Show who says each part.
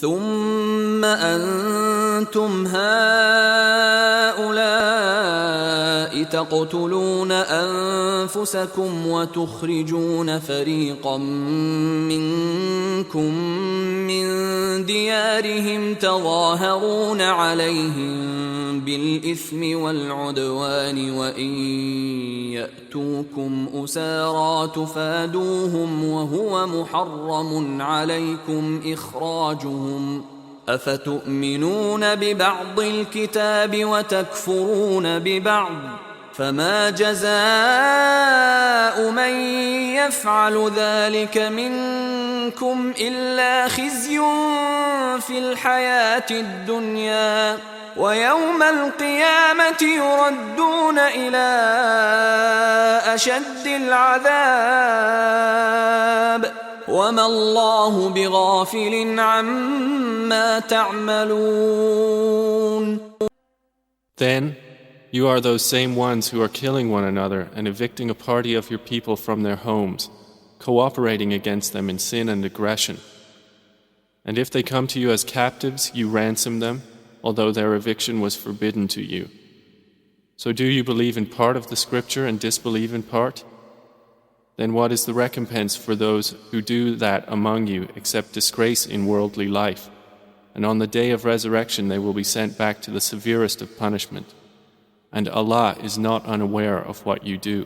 Speaker 1: ثم أنتم هؤلاء تقتلون أنفسكم وتخرجون فريقا منكم من ديارهم تظاهرون عليهم بالإثم والعدوان وإن يأتوكم أسارى تفادوهم وهو محرم عليكم إخراجهم أفتؤمنون ببعض الكتاب وتكفرون ببعض فما جزاء من يفعل ذلك منكم إلا خزي في الحياة الدنيا ويوم القيامة يردون إلى أشد العذاب وما الله بغافل عما تعملون.
Speaker 2: Then you are those same ones who are killing one another and evicting a party of your people from their homes, cooperating against them in sin and aggression. And if they come to you as captives, you ransom them, although their eviction was forbidden to you. So do you believe in part of the scripture and disbelieve in part? Then what is the recompense for those who do that among you except disgrace in worldly life? And on the day of resurrection they will be sent back to the severest of punishment. And Allah is not unaware of what you do.